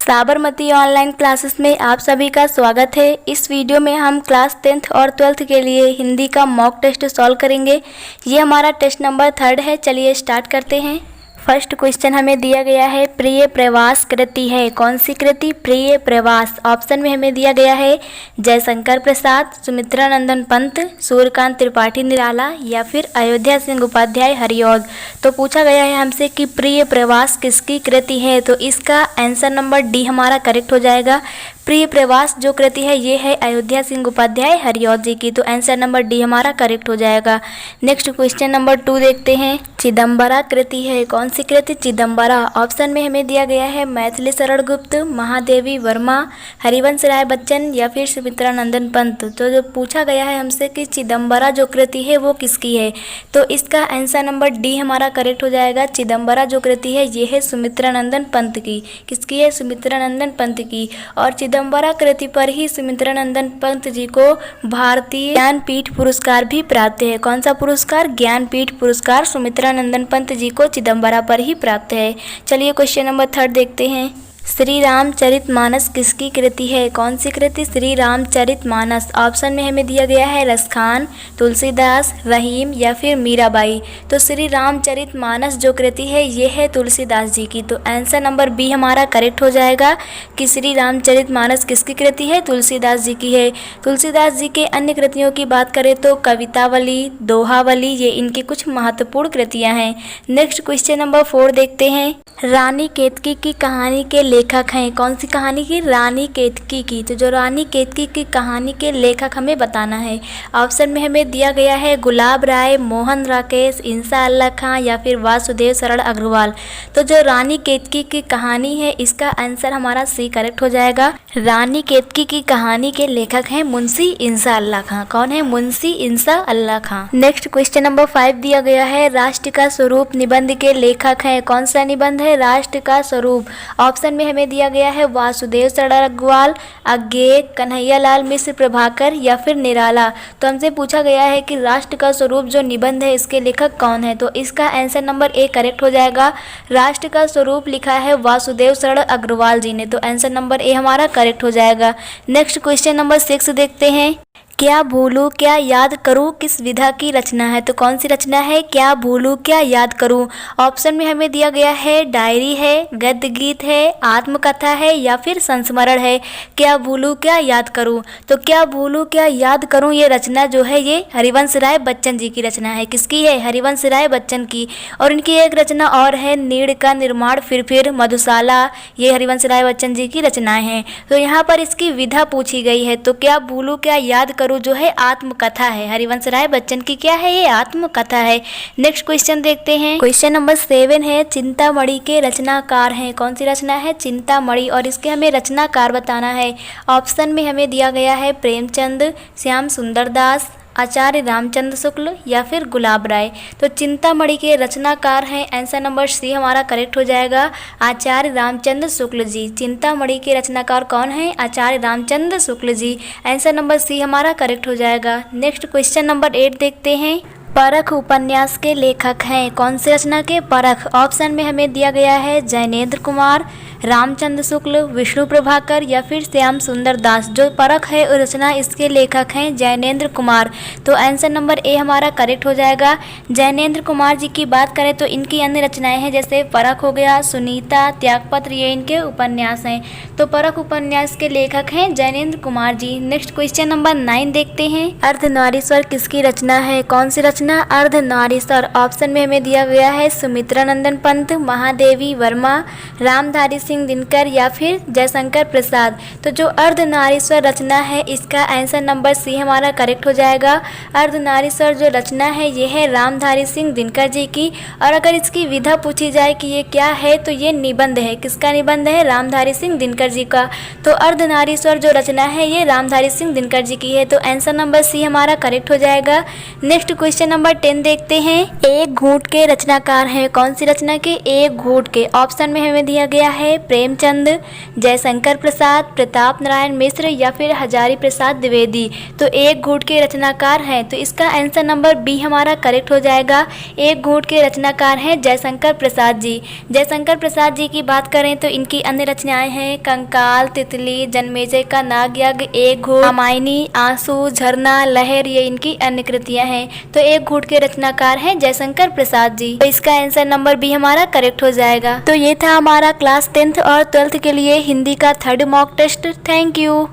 Sabarmati online classes में आप सभी का स्वागत है। इस वीडियो में हम क्लास 10th और 12th के लिए हिंदी का मॉक टेस्ट सॉल्व करेंगे। ये हमारा टेस्ट नंबर 3 है। चलिए स्टार्ट करते हैं। फर्स्ट क्वेश्चन हमें दिया गया है, प्रिय प्रवास कृति है। कौन सी कृति? प्रिय प्रवास। ऑप्शन में हमें दिया गया है जयशंकर प्रसाद, सुमित्रानंदन पंत, सूर्यकांत त्रिपाठी निराला या फिर अयोध्या सिंह उपाध्याय हरिऔध। तो पूछा गया है हमसे कि प्रिय प्रवास किसकी कृति है, तो इसका आंसर नंबर डी हमारा करेक्ट हो जाएगा। प्रिय प्रवास जो कृति है ये है अयोध्या सिंह उपाध्याय हरिऔध जी की, तो आंसर नंबर डी हमारा करेक्ट हो जाएगा। नेक्स्ट क्वेश्चन नंबर 2 देखते हैं। चिदम्बरा कृति है। कौन सी कृति? चिदम्बरा। ऑप्शन में हमें दिया गया है मैथिली शरण गुप्त, महादेवी वर्मा, हरिवंश राय बच्चन या फिर सुमित्रानंदन पंत। तो जो पूछा गया है हमसे कि चिदम्बरा जो कृति है वो किसकी है, तो इसका आंसर नंबर डी हमारा करेक्ट हो जाएगा। चिदम्बरा जो कृति है ये है सुमित्रानंदन पंत की। किसकी है? सुमित्रानंदन पंत की। और चिदम्बरा कृति पर ही सुमित्रानंदन पंत जी को भारतीय ज्ञानपीठ पुरस्कार भी प्राप्त है। कौन सा पुरस्कार? ज्ञानपीठ पुरस्कार सुमित्रानंदन पंत जी को चिदम्बरा पर ही प्राप्त है। चलिए क्वेश्चन नंबर 3 देखते हैं। श्री रामचरितमानस किसकी कृति है? कौन सी कृति? श्री रामचरितमानस। ऑप्शन में हमें दिया गया है रसखान, तुलसीदास, रहीम या फिर मीराबाई। तो श्री रामचरितमानस जो कृति है ये है तुलसीदास जी की, तो आंसर नंबर बी हमारा करेक्ट हो जाएगा कि श्री रामचरितमानस किसकी कृति है? तुलसीदास जी की है। तुलसीदास जी के अन्य कृतियों की बात करें तो कवितावली, दोहावली, ये इनकी कुछ महत्वपूर्ण कृतियाँ हैं। नेक्स्ट क्वेश्चन नंबर 4 देखते हैं। रानी केतकी की कहानी के लेखक हैं। कौन सी कहानी की? रानी केतकी की। तो जो रानी केतकी की कहानी के लेखक हमें बताना है। ऑप्शन में हमें दिया गया है गुलाब राय, मोहन राकेश, इंसा अल्लाह खां या फिर वासुदेव शरण अग्रवाल। तो जो रानी केतकी की कहानी है इसका आंसर हमारा सी करेक्ट हो जाएगा। रानी केतकी की कहानी के लेखक हैं मुंशी इंसा अल्लाह खां। कौन है? मुंशी इंसा अल्लाह खां। नेक्स्ट क्वेश्चन नंबर 5 दिया गया है, राष्ट्र का स्वरूप निबंध के लेखक हैं। कौन सा निबंध है? राष्ट्र का स्वरूप। ऑप्शन में हमें दिया गया है वासुदेव शरण अग्रवाल, अज्ञे, कन्हैयालाल मिश्र प्रभाकर या फिर निराला। तो हमसे पूछा गया है कि राष्ट्र का स्वरूप जो निबंध है इसके लेखक कौन है, तो इसका आंसर नंबर ए करेक्ट हो जाएगा। राष्ट्र का स्वरूप लिखा है वासुदेव शरण अग्रवाल जी ने, तो आंसर नंबर ए हमारा करेक्ट हो जाएगा। नेक्स्ट क्वेश्चन नंबर 6 देखते हैं। क्या भूलूं क्या याद करूं किस विधा की रचना है? तो कौन सी रचना है? क्या भूलूं क्या याद करूं। ऑप्शन में हमें दिया गया है डायरी है, गद्य गीत है, आत्मकथा है या फिर संस्मरण है। क्या भूलूं क्या याद करूं। तो क्या भूलूं क्या याद करूं ये रचना जो है ये हरिवंश राय बच्चन जी की रचना है। किसकी है? हरिवंश राय बच्चन की। और इनकी एक रचना और है नीड़ का निर्माण फिर मधुशाला, ये हरिवंश राय बच्चन जी की रचनाएं हैं। तो यहाँ पर इसकी विधा पूछी गई है, तो क्या भूलूं क्या याद करूं जो है आत्मकथा है। हरिवंश राय बच्चन की क्या है? ये आत्मकथा है। नेक्स्ट क्वेश्चन देखते हैं। क्वेश्चन नंबर 7 है, चिंतामणि के रचनाकार हैं। कौन सी रचना है? चिंतामणि। और इसके हमें रचनाकार बताना है। ऑप्शन में हमें दिया गया है प्रेमचंद, श्याम सुंदर दास, आचार्य रामचंद्र शुक्ल या फिर गुलाब राय। तो चिंतामणि के रचनाकार हैं, आंसर नंबर सी हमारा करेक्ट हो जाएगा, आचार्य रामचंद्र शुक्ल जी। चिंतामणि के रचनाकार कौन है? आचार्य Ramchandra Shukla ji. Answer number C हमारा करेक्ट हो जाएगा। नेक्स्ट क्वेश्चन नंबर 8 देखते हैं। परख उपन्यास के लेखक हैं। कौन सी रचना के? परख। ऑप्शन में हमें दिया गया है जैनेन्द्र कुमार, रामचंद्र शुक्ल, विष्णु प्रभाकर या फिर श्याम सुंदर दास। जो परख है रचना इसके लेखक हैं जैनेन्द्र कुमार, तो आंसर नंबर ए हमारा करेक्ट हो जाएगा। जैनेन्द्र कुमार जी की बात करें तो इनकी अन्य रचनाएं हैं जैसे परख हो गया, सुनीता, त्यागपत्र, ये इनके उपन्यास हैं। तो परख उपन्यास के लेखक हैं Jainendra Kumar ji. Next question number 9 देखते हैं। अर्धनारीश्वर किसकी रचना है? कौन सी रचना? अर्धनारीश्वर। ऑप्शन में हमें दिया गया है सुमित्रानंदन पंत, महादेवी वर्मा, रामधारी सिंह दिनकर या फिर जयशंकर प्रसाद। तो जो अर्धनारीश्वर रचना है इसका आंसर नंबर सी हमारा करेक्ट हो जाएगा। अर्धनारीश्वर जो रचना है ये है रामधारी सिंह दिनकर जी की। और अगर इसकी विधा पूछी जाए कि ये क्या है तो ये निबंध है। किसका निबंध है? रामधारी सिंह दिनकर जी का। तो अर्धनारीश्वर जो रचना है ये रामधारी सिंह दिनकर जी की है, तो आंसर नंबर सी हमारा करेक्ट हो जाएगा। नेक्स्ट क्वेश्चन नंबर 10 देखते हैं। एक घूंट के रचनाकार हैं। कौन सी रचना के? एक घूंट के। ऑप्शन में हमें दिया गया है है प्रेमचंद, जयशंकर प्रसाद, प्रताप नारायण मिश्र या फिर हजारी प्रसाद द्विवेदी। तो एक घूंट के रचनाकार हैं, तो इसका आंसर नंबर बी हमारा करेक्ट हो जाएगा। एक घूंट के रचनाकार हैं जयशंकर प्रसाद जी। जयशंकर प्रसाद जी की बात करें तो इनकी अन्य रचनाएं हैं कंकाल, तितली, जन्मेजय का नागयज्ञ, एक घूंट, रामायणी, आंसू, झरना, लहर, ये इनकी अन्य कृतियां हैं। तो एक घूंट के रचनाकार हैं जयशंकर प्रसाद जी। तो इसका आंसर नंबर बी हमारा करेक्ट हो जाएगा। तो ये था हमारा क्लास 10th और 12th के लिए हिंदी का 3rd mock test. Thank you.